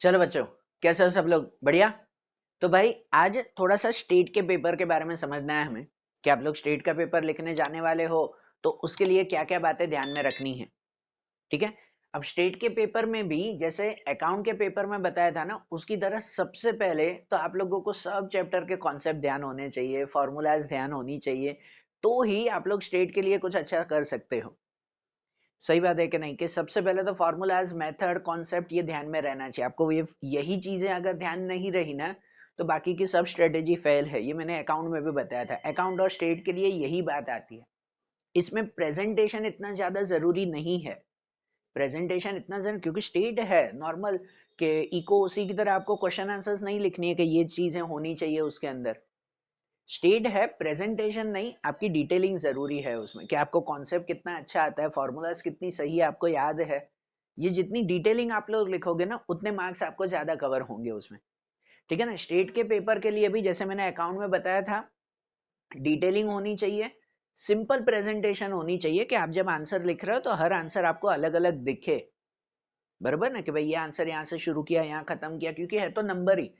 चलो बच्चों, कैसे हो सब लोग? बढ़िया। तो भाई आज थोड़ा सा स्टेट के पेपर के बारे में समझना है हमें कि आप लोग स्टेट का पेपर लिखने जाने वाले हो, तो उसके लिए क्या क्या बातें ध्यान में रखनी है। ठीक है। अब स्टेट के पेपर में भी जैसे अकाउंट के पेपर में बताया था ना, उसकी तरह सबसे पहले तो आप लोगों को सब चैप्टर के कॉन्सेप्ट ध्यान होने चाहिए, फॉर्मूलाज ध्यान होनी चाहिए, तो ही आप लोग स्टेट के लिए कुछ अच्छा कर सकते हो। सही बात है कि नहीं? कि सबसे पहले तो फॉर्मूलाज, मेथड, कॉन्सेप्ट ये ध्यान में रहना चाहिए आपको। ये यही चीजें अगर ध्यान नहीं रही ना, तो बाकी की सब स्ट्रेटेजी फेल है। ये मैंने अकाउंट में भी बताया था। अकाउंट और स्टेट के लिए यही बात आती है। इसमें प्रेजेंटेशन इतना ज्यादा जरूरी नहीं है। प्रेजेंटेशन इतना जरूरी क्योंकि स्टेट है नॉर्मल के इको उसी की तरह आपको क्वेश्चन आंसर्स नहीं लिखनी है कि ये चीजें होनी चाहिए उसके अंदर। स्टेट है, प्रेजेंटेशन नहीं। आपकी डिटेलिंग जरूरी है उसमें कि आपको कॉन्सेप्ट कितना अच्छा आता है, फॉर्मूलाज कितनी सही आपको याद है। ये जितनी डिटेलिंग आप लोग लिखोगे ना, उतने मार्क्स आपको ज्यादा कवर होंगे उसमें। ठीक है ना। स्टेट के पेपर के लिए भी जैसे मैंने अकाउंट में बताया था, डिटेलिंग होनी चाहिए, सिंपल प्रेजेंटेशन होनी चाहिए कि आप जब आंसर लिख रहे हो तो हर आंसर आपको अलग अलग दिखे। बराबर ना, कि भाई ये आंसर यहाँ से शुरू किया, यहाँ खत्म किया, क्योंकि है तो नंबर ही।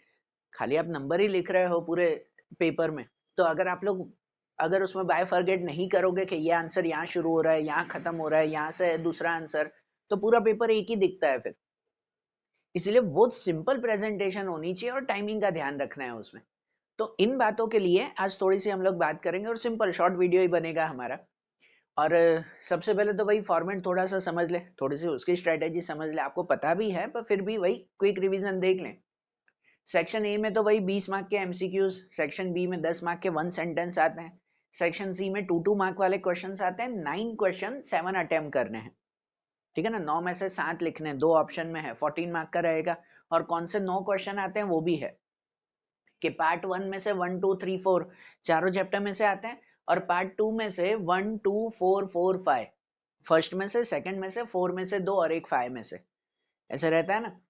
खाली आप नंबर ही लिख रहे हो पूरे पेपर में, तो अगर आप लोग अगर उसमें बाय फॉरगेट नहीं करोगे कि ये आंसर यहाँ शुरू हो रहा है, यहाँ खत्म हो रहा है, यहाँ से है दूसरा आंसर, तो पूरा पेपर एक ही दिखता है फिर। इसलिए वो सिंपल प्रेजेंटेशन होनी चाहिए और टाइमिंग का ध्यान रखना है उसमें। तो इन बातों के लिए आज थोड़ी सी हम लोग बात करेंगे और सिंपल शॉर्ट वीडियो ही बनेगा हमारा। और सबसे पहले तो वही फॉर्मेट थोड़ा सा समझ ले, थोड़ी सी उसकी स्ट्रेटेजी समझ ले। आपको पता भी है पर फिर भी वही क्विक रिवीजन देख लें। सेक्शन ए में तो वही 20 मार्क के एमसीक्यूज, सेक्शन बी में 10 मार्क के वन सेंटेंस आते हैं, सेक्शन सी में 2 मार्क वाले क्वेश्चंस आते हैं। 9 क्वेश्चन 7 अटेम्प्ट करने हैं। ठीक है ना। 9 में से 7 लिखने हैं, 2 ऑप्शन में है, 14 मार्क का रहेगा। और कौन से 9 क्वेश्चन आते हैं वो भी है कि पार्ट 1 में से 1 2 3 4 चारों चैप्टर में से आते हैं, और पार्ट 2 में से 1 2 4 4 5, फर्स्ट में से, सेकंड में से, 4 में से 2 और एक 5 में से, ऐसे रहता है ना।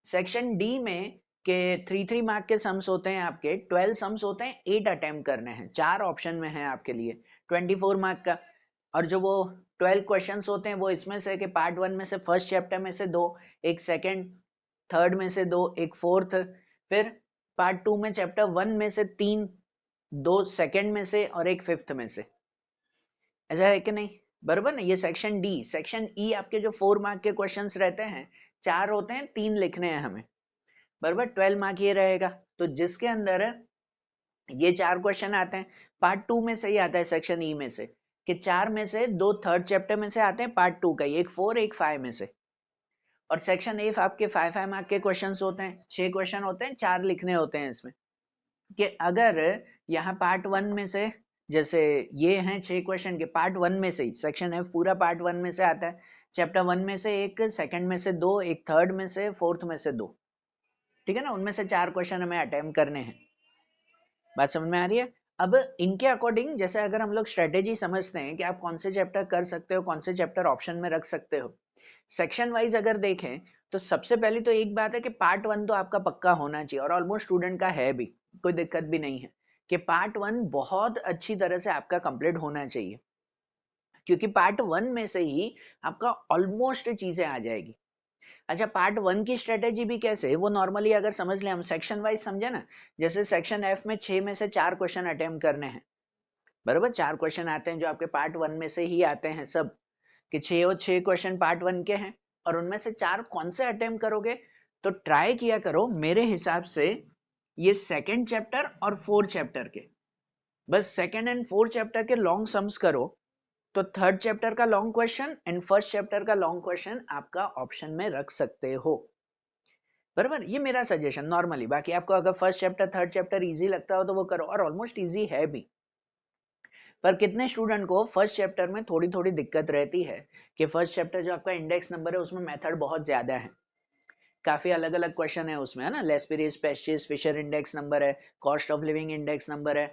सेक्शन डी में के 3 मार्क के सम्स होते हैं, आपके 12 सम्स होते हैं, 8 अटेम्प्ट करने हैं, 4 ऑप्शन में है आपके लिए, 24 मार्क का। और जो वो 12 क्वेश्चंस होते हैं वो इसमें से कि पार्ट 1 में से फर्स्ट चैप्टर में से 2, एक सेकंड, थर्ड में से 2, एक फोर्थ, फिर पार्ट 2 में चैप्टर 1 में से 3, 2 सेकंड में से और एक फिफ्थ में से। ऐसा है कि नहीं? बराबर ना। ये सेक्शन डी। सेक्शन ई आपके जो 4 मार्क के क्वेश्चंस रहते हैं, 4 होते हैं, 3 लिखने हैं हमें। बराबर 12 मार्क ये रहेगा। तो जिसके अंदर ये 4 क्वेश्चन आते हैं, पार्ट 2 में से ही आता है सेक्शन ई में से, कि 4 में से 2 थर्ड चैप्टर में से आते हैं पार्ट 2 का, एक 4 एक 5 में से। और सेक्शन ए आपके 5 मार्क के क्वेश्चंस होते हैं, 6 क्वेश्चन होते हैं, 4 लिखने होते हैं इसमें। कि अगर यहाँ पार्ट 1 में से, जैसे ये हैं 6 क्वेश्चन के पार्ट 1 में से ही, सेक्शन एफ पूरा पार्ट 1 में से आता है, चैप्टर 1 में से एक, सेकंड में से 2, एक थर्ड में से, फोर्थ में से 2। ठीक है ना। उनमें से 4 क्वेश्चन हमें अटेम्प्ट करने हैं। बात समझ में आ रही है? अब इनके अकॉर्डिंग जैसे अगर हम लोग स्ट्रेटेजी समझते हैं कि आप कौन से चैप्टर कर सकते हो, कौन से चैप्टर ऑप्शन में रख सकते हो, सेक्शन वाइज अगर देखें, तो सबसे पहली तो एक बात है कि पार्ट 1 तो आपका पक्का होना चाहिए, और ऑलमोस्ट स्टूडेंट का है भी, कोई दिक्कत भी नहीं है कि पार्ट 1 बहुत अच्छी तरह से आपका कंप्लीट होना चाहिए, क्योंकि पार्ट 1 में से ही आपका ऑलमोस्ट चीजें आ जाएगी। अच्छा, पार्ट 1 की स्ट्रेटेजी भी कैसे, वो नॉर्मली अगर समझ ले, हम सेक्शन वाइज समझे ना। जैसे सेक्शन एफ में 6 में से 4 क्वेश्चन अटेम्प्ट करने हैं। बराबर 4 क्वेश्चन आते हैं जो आपके पार्ट 1 में से ही आते हैं सब, कि 6 और 6 क्वेश्चन पार्ट 1 के हैं, और उनमें से 4 कौन से अटेम्प्ट करोगे? तो ट्राई किया करो मेरे हिसाब से ये सेकंड चैप्टर और फोर्थ चैप्टर के, बस सेकंड एंड फोर्थ चैप्टर के लॉन्ग सम्स करो, तो थर्ड चैप्टर का long question and first chapter का लॉन्ग क्वेश्चन आपका ऑप्शन में रख सकते हो। बराबर, ये मेरा सजेशन नॉर्मली। बाकी आपको अगर first chapter third chapter easy लगता हो तो वो करो, और ऑलमोस्ट इजी है भी। पर कितने स्टूडेंट को फर्स्ट चैप्टर में थोड़ी थोड़ी दिक्कत रहती है कि फर्स्ट चैप्टर जो आपका इंडेक्स नंबर है उसमें मेथड बहुत ज्यादा है, काफी अलग अलग क्वेश्चन है उसमें, है ना। लेस्पेरिस, पेस्टिस, फिशर इंडेक्स नंबर है, cost of living index number है,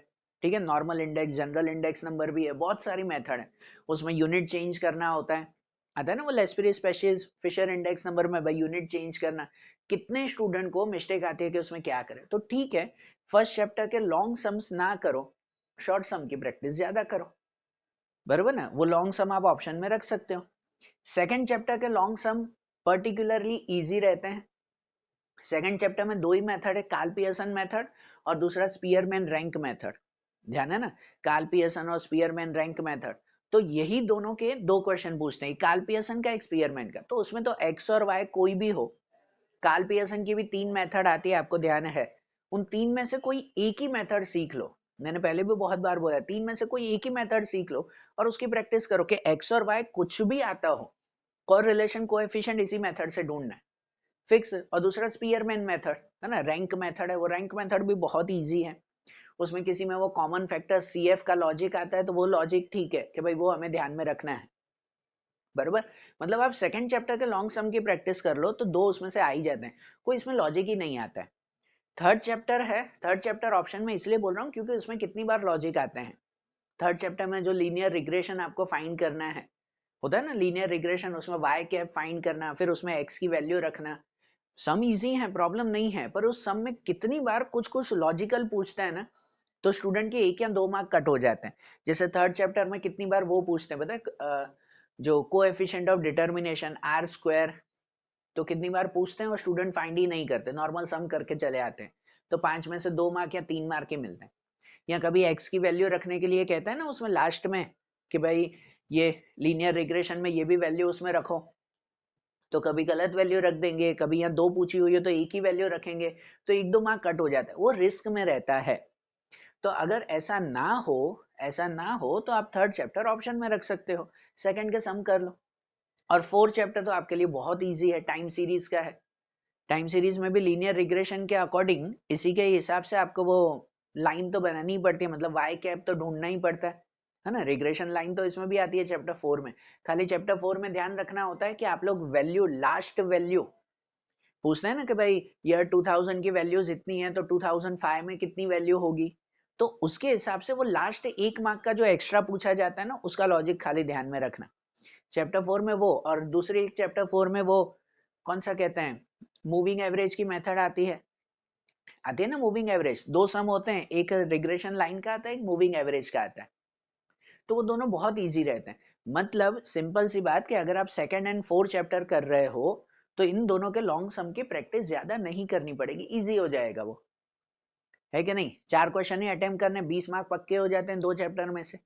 ठीक है, normal index, general index number भी है, बहुत सारी मेथड है। उसमें यूनिट चेंज करना होता है, आता है ना वो लेस्पेरिस, पेस्टिस, फिशर इंडेक्स नंबर में भाई यूनिट चेंज करना। कितने स्टूडेंट को मिस्टेक आती है कि उसमें क्या करें। तो ठीक है, फर्स्ट चैप्टर के लॉन्ग सम्स ना करो, शॉर्ट सम की प्रैक्टिस ज्यादा करो। बराबर ना, वो लॉन्ग सम आप ऑप्शन में रख सकते हो। सेकंड चैप्टर के लॉन्ग सम पर्टिकुलरली इजी रहते हैं, सेकंड चैप्टर में दो ही मेथड है, कार्ल पियर्सन मेथड और दूसरा स्पीयरमैन रैंक मेथड। ध्यान है ना, कार्ल पियर्सन और स्पीयरमैन रैंक मेथड। तो यही दोनों के दो क्वेश्चन पूछते हैं, कार्ल पियर्सन का, एक स्पीयरमैन का। तो उसमें तो एक्स और वाई कोई भी हो, कार्ल पियर्सन की भी 3 मेथड आती है, आपको ध्यान है। उन 3 में से कोई एक ही मेथड सीख लो। मैंने पहले भी बहुत बार बोला, 3 में से कोई एक ही मेथड सीख लो और उसकी प्रैक्टिस करो कि एक्स और वाई कुछ भी आता हो, कोरिलेशन कोएफिशिएंट इसी मेथड से ढूंढना है, फिक्स। और दूसरा स्पीयरमैन मेथड है ना, रैंक मेथड है, वो रैंक मेथड भी बहुत इजी है। उसमें किसी में वो कॉमन फैक्टर सीएफ का लॉजिक आता है, तो वो लॉजिक ठीक है कि भाई वो हमें ध्यान में रखना है, बराबर। मतलब आप सेकंड चैप्टर के लॉन्ग सम की प्रैक्टिस कर लो तो दो उसमें से आ ही जाते हैं, कोई इसमें लॉजिक ही नहीं आता है। थर्ड चैप्टर है, थर्ड चैप्टर ऑप्शन में इसलिए बोल रहा हूँ क्योंकि उसमें कितनी बार लॉजिक आते हैं। थर्ड चैप्टर में जो लीनियर रिग्रेशन आपको फाइंड करना है, होता है ना लीनियर रिग्रेशन, उसमें वाई कैप फाइंड करना, फिर उसमें एक्स की वैल्यू रखना। सम इजी है, प्रॉब्लम नहीं है, पर उस सम में कितनी बार कुछ कुछ लॉजिकल पूछता है ना, तो स्टूडेंट के 1 या 2 मार्क कट हो जाते हैं। जैसे थर्ड चैप्टर में कितनी बार वो पूछते हैं, पता है, जो coefficient of determination R square, तो कितनी बार पूछते हैं और स्टूडेंट फाइंड ही नहीं करते, नॉर्मल सम करके चले आते हैं। तो 5 में से 2 मार्क या 3 मार्क ही मिलते हैं। या कभी एक्स की वैल्यू रखने के लिए कहता है ना उसमें लास्ट में कि भाई ये लीनियर रिग्रेशन में ये भी वैल्यू उसमें रखो, तो कभी गलत वैल्यू रख देंगे, कभी यहाँ 2 पूछी हुई है तो एक ही वैल्यू रखेंगे, तो 1-2 मार्क कट हो जाता है, वो रिस्क में रहता है। तो अगर ऐसा ना हो तो आप थर्ड चैप्टर ऑप्शन में रख सकते हो, सेकंड के सम कर लो। और फोर्थ चैप्टर तो आपके लिए बहुत इजी है, टाइम सीरीज का है। टाइम सीरीज में भी लीनियर रिग्रेशन के अकॉर्डिंग इसी के हिसाब से आपको वो लाइन तो बनानी ही पड़ती है, मतलब वाई कैप तो ढूंढना ही पड़ता है ना। रिग्रेशन लाइन तो इसमें भी आती है चैप्टर 4 में। खाली चैप्टर 4 में ध्यान रखना होता है कि आप लोग वैल्यू, लास्ट वैल्यू पूछना है ना कि भाई ईयर 2000 की वैल्यूज इतनी है तो 2005 में कितनी वैल्यू होगी, तो उसके हिसाब से वो लास्ट 1 मार्क का जो एक्स्ट्रा पूछा जाता है ना, उसका लॉजिक खाली ध्यान में रखना। चैप्टर 4 में वो, और दूसरी चैप्टर 4 में वो कौन सा कहते हैं, मूविंग एवरेज की मेथड आती है ना। मूविंग एवरेज, दो सम होते हैं, एक रिग्रेशन लाइन का आता है, एक मूविंग एवरेज का आता है, तो वो दोनों बहुत इजी रहते हैं। मतलब सिंपल सी बात कि अगर आप सेकंड एंड फोर्थ चैप्टर कर रहे हो तो इन दोनों के लॉन्ग सम की प्रैक्टिस ज्यादा नहीं करनी पड़ेगी, इजी हो जाएगा वो, है कि नहीं। 4 क्वेश्चन ही अटेम्प्ट करने, 20 मार्क पक्के हो जाते हैं 2 चैप्टर में से।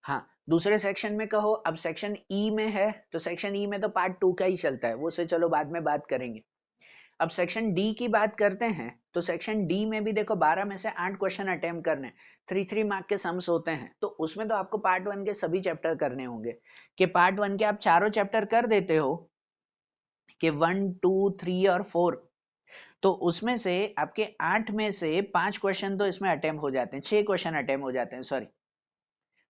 हाँ, दूसरे सेक्शन में कहो, अब सेक्शन ई में है तो सेक्शन ई में तो पार्ट 2 का ही चलता है, वो से चलो बाद में बात करेंगे। अब सेक्शन डी की बात करते हैं, तो सेक्शन डी में भी देखो 12 में से 8 क्वेश्चन अटेम्प्ट करने, 3 मार्क के सम्स होते हैं, तो उसमें तो आपको पार्ट 1 के सभी चैप्टर करने होंगे। कि पार्ट 1 के आप चारों चैप्टर कर देते हो कि 1, 2, 3 और 4, तो उसमें से आपके 8 में से 5 क्वेश्चन तो इसमें अटेम्प्ट हो जाते हैं, 6 क्वेश्चन अटेम्प्ट हो जाते हैं, सॉरी,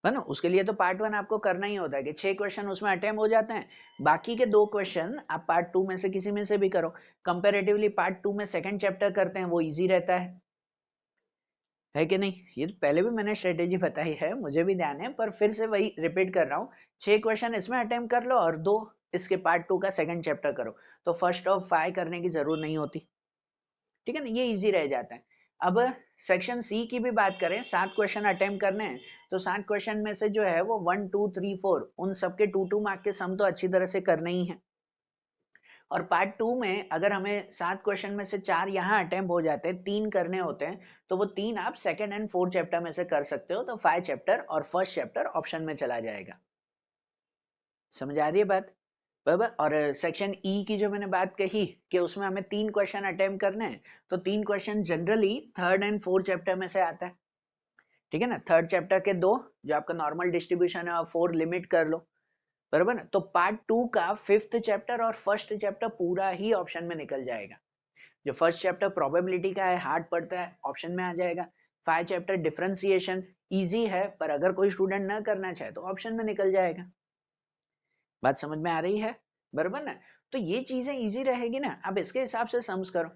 है ना। उसके लिए तो पार्ट 1 आपको करना ही होता है कि 6 क्वेश्चन उसमें अटेम्प्ट हो जाते हैं, बाकी के 2 क्वेश्चन आप पार्ट 2 में से किसी में से भी करो। कंपैरेटिवली पार्ट 2 में सेकंड चैप्टर करते हैं, वो इजी रहता है कि नहीं। ये तो पहले भी मैंने स्ट्रेटेजी बताई है, मुझे भी ध्यान है, पर फिर से वही रिपीट कर रहा हूँ। 6 क्वेश्चन इसमें अटेम्प्ट कर लो और 2 इसके पार्ट 2 का सेकंड चैप्टर करो, तो फर्स्ट ऑफ 5 करने की जरूरत नहीं होती, ठीक है ना, ये इजी रह जाता है। अब सेक्शन सी की भी बात करें, 7 क्वेश्चन अटेम्प्ट करने हैं, तो 7 क्वेश्चन में से जो है वो 1, 2, 3, 4 उन सबके 2 मार्क के सम तो अच्छी तरह से करने ही है। और पार्ट 2 में अगर हमें 7 क्वेश्चन में से 4 यहाँ अटेम्प्ट हो जाते हैं, 3 करने होते हैं, तो वो 3 आप सेकंड एंड फोर्थ चैप्टर में से कर सकते हो, तो 5 चैप्टर और फर्स्ट चैप्टर ऑप्शन में चला जाएगा। समझ आ रही है बात, बराबर। और सेक्शन ई की जो मैंने बात कही कि उसमें हमें 3 क्वेश्चन अटेम्प्ट करने हैं, तो 3 question generally third and fourth chapter में से आता है, ठीक है ना। थर्ड चैप्टर के 2 जो आपका नॉर्मल डिस्ट्रीब्यूशन है और 4 लिमिट कर लो, बराबर ना। तो पार्ट 2 का 5th चैप्टर और फर्स्ट चैप्टर पूरा ही ऑप्शन में निकल जाएगा। जो फर्स्ट चैप्टर प्रोबेबिलिटी का है, हार्ड पड़ता है, ऑप्शन में आ जाएगा। 5 चैप्टर डिफरेंशिएशन इजी है, पर अगर कोई स्टूडेंट ना करना चाहे तो ऑप्शन में निकल जाएगा। बात समझ में आ रही है, बराबर ना। तो ये चीजें इजी रहेगी ना, अब इसके हिसाब से सम्स करो।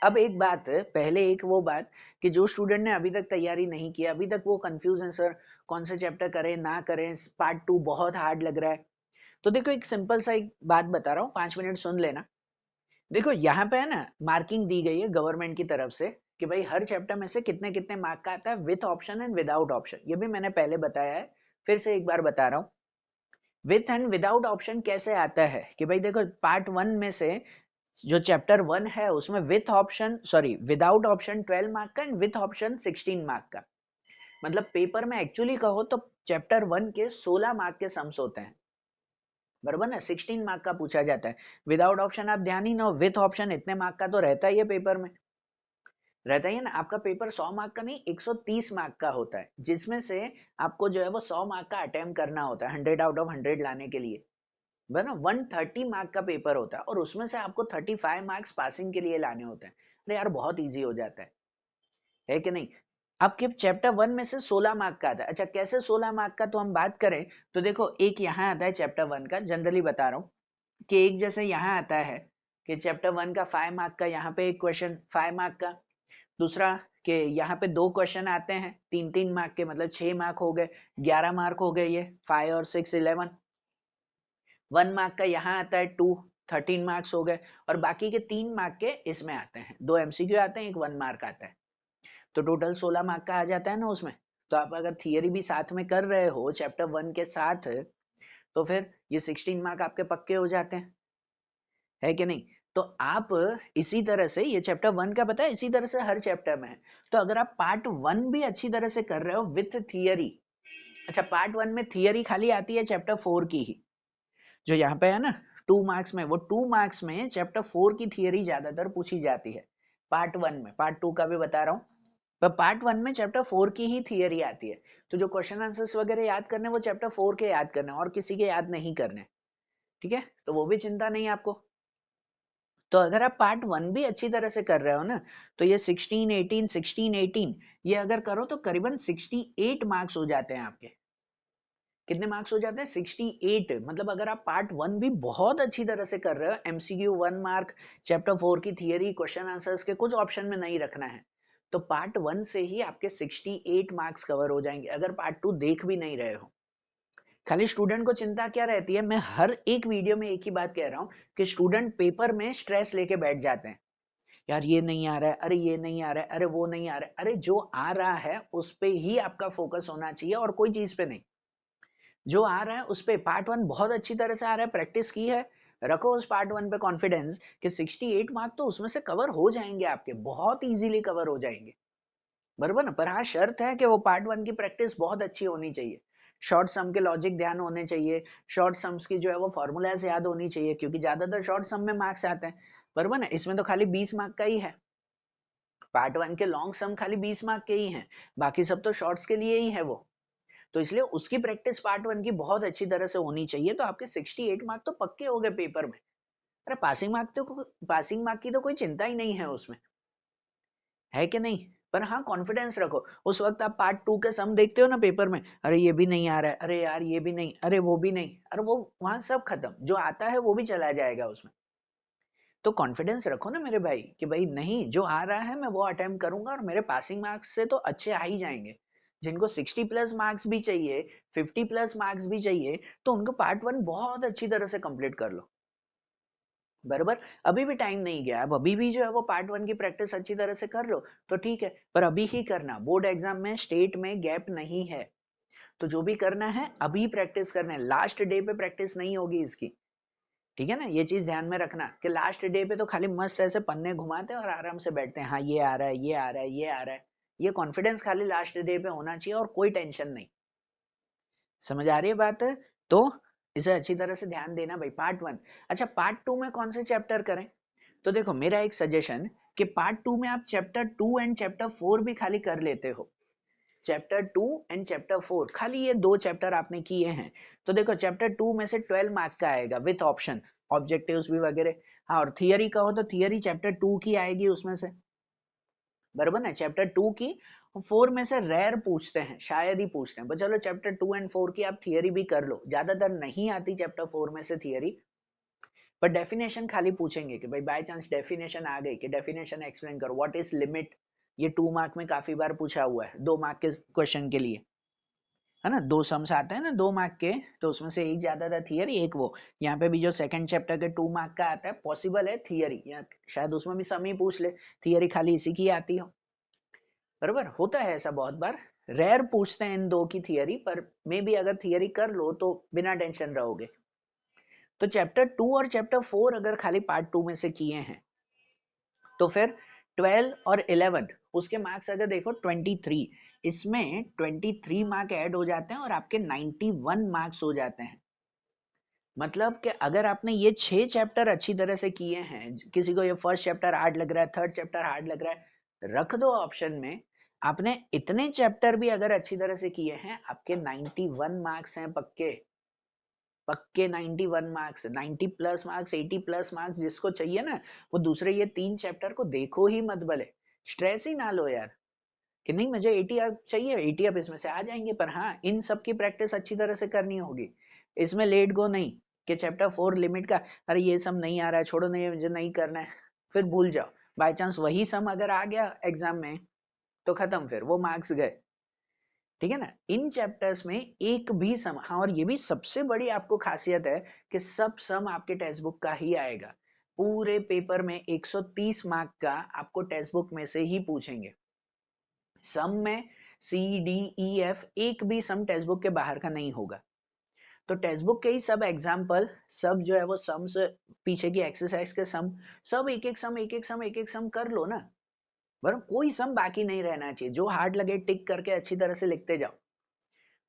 अब एक बात, पहले एक वो बात कि जो स्टूडेंट ने अभी तक तैयारी नहीं किया, अभी तक वो कंफ्यूज है, सर कौन से चैप्टर करें ना करें, पार्ट 2 बहुत हार्ड लग रहा है। तो देखो एक सिंपल सा एक बात बता रहा हूँ, 5 मिनट सुन लेना। देखो यहाँ पे है ना, मार्किंग दी गई है गवर्नमेंट की तरफ से कि भाई हर चैप्टर में से कितने कितने मार्क का आता है, with option and without option. ये भी मैंने पहले बताया है, फिर से एक बार बता रहा हूँ। विथ एंड विदाउट ऑप्शन कैसे आता है कि भाई देखो पार्ट 1 में से जो चैप्टर 1 है उसमें विदाउट ऑप्शन 12 मार्क का एंड विथ ऑप्शन 16 मार्क का। मतलब पेपर में एक्चुअली कहो तो चैप्टर 1 के 16 मार्क के सम्स होते हैं, बराबर ना, 16 मार्क का पूछा जाता है। विदाउट ऑप्शन आप ध्यान ही ना, विथ ऑप्शन इतने मार्क का तो रहता ही है पेपर में, रहता ही है ना। आपका पेपर 100 मार्क का नहीं 130 मार्क का होता है, जिसमें से आपको जो है वो 100 मार्क का अटेम्प्ट करना होता है 100 आउट ऑफ 100 लाने के लिए, ना 130 मार्क का पेपर होता है और उसमें से आपको 35 मार्क्स पासिंग के लिए लाने होते हैं। अरे यार बहुत इजी हो जाता है कि नहीं। आपके चैप्टर 1 में से 16 मार्क का आता है। अच्छा कैसे 16 मार्क का, तो हम बात करें तो देखो एक यहाँ आता है चैप्टर 1 का, जनरली बता रहा हूँ कि एक जैसे यहाँ आता है कि चैप्टर 1 का 5 मार्क का, यहाँ पे एक क्वेश्चन 5 मार्क का, दूसरा कि यहाँ पे 2 क्वेश्चन आते हैं 3-3 मार्क के, मतलब 6 मार्क हो गए, 11 मार्क हो गए, ये 5 और 6 11। 1 मार्क का यहाँ आता है 2, 13 मार्क्स हो गए, और बाकी के 3 मार्क के इसमें आते हैं, 2 एमसीक्यू आते हैं, एक 1 मार्क आता है, तो टोटल 16 मार्क का आ जाता है ना उसमें। तो आप अगर थियरी भी साथ में कर रहे हो चैप्टर 1 के साथ, तो फिर ये 16 मार्क आपके पक्के हो जाते हैं, है कि नहीं। तो आप इसी तरह से, ये चैप्टर 1 का पता है, इसी तरह से हर चैप्टर में है। तो अगर आप पार्ट 1 भी अच्छी तरह से कर रहे हो विथ थियरी, अच्छा पार्ट 1 में थियरी खाली आती है चैप्टर 4 की ही, जो यहाँ पे है ना 2 मार्क्स में, वो 2 मार्क्स में चैप्टर 4 की थियरी ज्यादातर पूछी जाती है पार्ट 1 में, पार्ट 2 का भी बता रहा हूँ, पर पार्ट 1 में चैप्टर 4 की ही थियरी आती है। तो जो क्वेश्चन आंसर्स वगैरह याद करने वो चैप्टर 4 के याद करने, और किसी के याद नहीं करने, ठीक है, तो वो भी चिंता नहीं आपको। तो अगर आप पार्ट 1 भी अच्छी तरह से कर रहे हो ना, तो ये 16 18 16 18 ये अगर करो तो करीबन 68 मार्क्स हो जाते हैं आपके। कितने मार्क्स हो जाते हैं? 68। मतलब अगर आप पार्ट 1 भी बहुत अच्छी तरह से कर रहे हो, एमसीक्यू 1 मार्क, चैप्टर 4 की थियरी, क्वेश्चन आंसर्स के कुछ ऑप्शन में नहीं रखना है, तो पार्ट 1 से ही आपके 68 मार्क्स कवर हो जाएंगे, अगर पार्ट 2 देख भी नहीं रहे हो। खाली स्टूडेंट को चिंता क्या रहती है, मैं हर एक वीडियो में एक ही बात कह रहा हूँ कि स्टूडेंट पेपर में स्ट्रेस लेके बैठ जाते हैं, यार ये नहीं आ रहा है, अरे ये नहीं आ रहा है, अरे वो नहीं आ रहा है। अरे जो आ रहा है उस पे ही आपका फोकस होना चाहिए और कोई चीज पे नहीं। जो आ रहा है उस पे, पार्ट 1 बहुत अच्छी तरह से आ रहा है, प्रैक्टिस की है, रखो उस पार्ट 1 पे कॉन्फिडेंस कि 68 मार्क तो उसमें से कवर हो जाएंगे आपके, बहुत इजीली कवर हो जाएंगे, बराबर ना। पर हाँ शर्त है कि वो पार्ट 1 की प्रैक्टिस बहुत अच्छी होनी चाहिए, शॉर्ट सम के लॉजिक ध्यान होने चाहिए, शॉर्ट सम्स की जो है वो फॉर्मूलाज याद होनी चाहिए, क्योंकि ज्यादातर शॉर्ट सम में मार्क्स आते हैं, बराबर ना। इसमें तो खाली 20 मार्क का ही है, पार्ट 1 के लॉन्ग सम खाली 20 मार्क के ही हैं, बाकी सब तो शॉर्ट्स के लिए ही है वो। तो इसलिए उसकी प्रैक्टिस पार्ट 1 की बहुत अच्छी तरह से होनी चाहिए, तो आपके 68 मार्क तो पक्के हो गए पेपर में। अरे पासिंग मार्क की तो कोई चिंता ही नहीं है उसमें, है कि नहीं। पर हाँ कॉन्फिडेंस रखो, उस वक्त आप पार्ट 2 के सम देखते हो ना पेपर में, अरे ये भी नहीं आ रहा है, अरे यार ये भी नहीं, अरे वो भी नहीं, अरे वो वहां सब खत्म, जो आता है वो भी चला जाएगा उसमें। तो कॉन्फिडेंस रखो ना मेरे भाई कि भाई नहीं, जो आ रहा है मैं वो अटेम्प्ट करूंगा और मेरे पासिंग मार्क्स से तो अच्छे आ ही जाएंगे। जिनको 60 प्लस मार्क्स भी चाहिए, 50 प्लस मार्क्स भी चाहिए, तो उनको पार्ट 1 बहुत अच्छी तरह से कंप्लीट कर लो, बराबर। अभी भी टाइम नहीं गया, अब अभी भी जो है वो पार्ट 1 की प्रैक्टिस अच्छी तरह से कर लो तो ठीक है, पर अभी ही करना, बोर्ड एग्जाम में स्टेट में गैप नहीं है, तो जो भी करना है अभी प्रैक्टिस करना है, लास्ट डे पे प्रैक्टिस नहीं होगी इसकी, ठीक है ना। ये चीज ध्यान में रखना कि लास्ट डे पे तो खाली मस्त ऐसे पन्ने घुमाते हैं और आराम से बैठते हैं, हाँ ये आ रहा है, ये आ रहा है, ये आ रहा है, ये कॉन्फिडेंस खाली लास्ट डे पे होना चाहिए और कोई टेंशन नहीं। समझ आ रही है बात? तो इसे अच्छी तरह से ध्यान देना भाई, पार्ट 1। अच्छा पार्ट 2 में कौन से चैप्टर करें, तो देखो मेरा एक सजेशन कि पार्ट 2 में आप चैप्टर 2 एंड चैप्टर 4 भी खाली कर लेते हो, चैप्टर 2 एंड चैप्टर 4 खाली ये 2 चैप्टर आपने किए हैं, तो देखो चैप्टर 2 में से 12 मार्क का आएगा विथ ऑप्शन, ऑब्जेक्टिव्स भी वगैरह। हाँ और थियरी का हो तो थियरी चैप्टर 2 की आएगी उसमें से, बराबर ना। चैप्टर 2 की 4 में से रेयर पूछते हैं, शायद ही पूछते हैं, पर चलो चैप्टर 2 एंड 4 की आप थियरी भी कर लो, ज्यादातर नहीं आती चैप्टर 4 में से थियरी, पर डेफिनेशन खाली पूछेंगे कि भाई बाय चांस डेफिनेशन आ गई कि डेफिनेशन एक्सप्लेन करो, व्हाट इज लिमिट, ये 2 मार्क में काफी बार पूछा हुआ है, 2 मार्क के क्वेश्चन के लिए, है ना, 2 सम्स आते हैं ना 2 मार्क के, तो उसमें से एक ज्यादा था थियरी, एक वो। यहाँ पे भी जो सेकंड चैप्टर के 2 मार्क का आता है, पॉसिबल है थियरी, या शायद उसमें भी सम ही पूछ ले, थियरी खाली इसी की आती हो, बराबर। होता है ऐसा बहुत बार, रेयर पूछते हैं इन 2 की थियरी, पर मे भी अगर थियरी कर लो तो बिना टेंशन रहोगे। तो चैप्टर 2 और चैप्टर 4 अगर खाली पार्ट 2 में से किए हैं तो फिर 12 और 11 उसके मार्क्स अगर देखो 23, इसमें 23 मार्क ऐड हो जाते हैं और आपके 91 मार्क्स हो जाते हैं। मतलब कि अगर आपने ये 6 चैप्टर अच्छी तरह से किए हैं, किसी को ये फर्स्ट चैप्टर हार्ड लग रहा है, थर्ड चैप्टर हार्ड लग रहा है, रख दो ऑप्शन में। आपने इतने चैप्टर भी अगर अच्छी तरह से किए हैं, आपके 91 मार्क्स हैं पक्के पक्के 91 marks, 90 plus marks, 80 plus marks जिसको चाहिए ना, वो दूसरे ये 3 चैप्टर को देखो ही मत भले, स्ट्रेस ही ना लो यार कि नहीं मुझे 80 अब चाहिए, 80 अब इसमें से आ जाएंगे। पर हाँ, इन सब की प्रैक्टिस अच्छी तरह से करनी होगी। इसमें लेट गो नहीं कि चैप्टर 4 लिमिट का अरे ये सम नहीं आ रहा है, छोड़ो नहीं मुझे नहीं करना है, फिर भूल जाओ। बाय चांस वही सम अगर आ गया एग्जाम में तो खत्म, फिर वो मार्क्स गए। ठीक है ना, इन चैप्टर्स में एक भी सम, हाँ और ये भी सबसे बड़ी आपको खासियत है कि सब सम आपके टेक्स्ट बुक का ही आएगा। पूरे पेपर में 130 मार्क का आपको टेक्स्ट बुक में से ही पूछेंगे। सम में सी डी ई एफ एक भी सम टेक्स्ट बुक के बाहर का नहीं होगा। तो टेक्स्ट बुक के ही सब एग्जाम्पल, सब जो है वो सम्स, पीछे की एक्सरसाइज के सम, सब एक एक सम एक एक सम एक एक सम कर लो ना, बरं कोई सम बाकी नहीं रहना चाहिए। जो हार्ड लगे टिक करके अच्छी तरह से लिखते जाओ,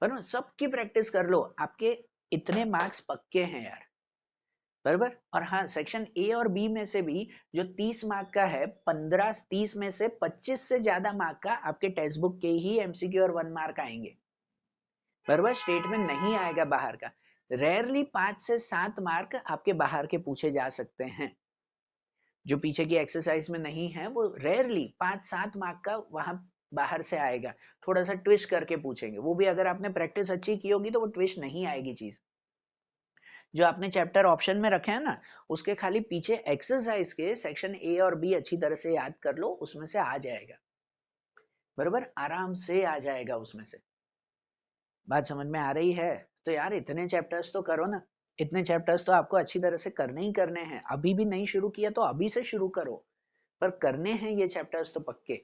बरं सबकी प्रैक्टिस कर लो, आपके इतने मार्क्स पक्के हैं यार, बराबर। और हाँ, सेक्शन ए और बी में से भी जो 30 मार्क का है, 15 30 में से 25 से ज्यादा मार्क का आपके टेक्स्ट बुक के ही एमसीक्यू और 1 मार्क आएंगे, बराबर। स्टेट में नहीं आएगा बाहर का। रेयरली 5 से 7 मार्क आपके बाहर के पूछे जा सकते हैं, जो पीछे की एक्सरसाइज में नहीं है, वो रेयरली 5-7 मार्क का वहां बाहर से आएगा। थोड़ा सा ट्विस्ट करके पूछेंगे, वो भी अगर आपने प्रैक्टिस अच्छी की होगी तो वो ट्विस्ट नहीं आएगी चीज। जो आपने चैप्टर ऑप्शन में रखे हैं ना, उसके खाली पीछे एक्सरसाइज के सेक्शन ए और बी अच्छी तरह से याद कर लो, उसमें से आ जाएगा, बराबर, आराम से आ जाएगा उसमें से। बात समझ में आ रही है? तो यार इतने चैप्टर्स तो करो ना, इतने चैप्टर्स तो आपको अच्छी तरह से करने ही करने हैं। अभी भी नहीं शुरू किया तो अभी से शुरू करो, पर करने हैं ये चैप्टर्स तो पक्के।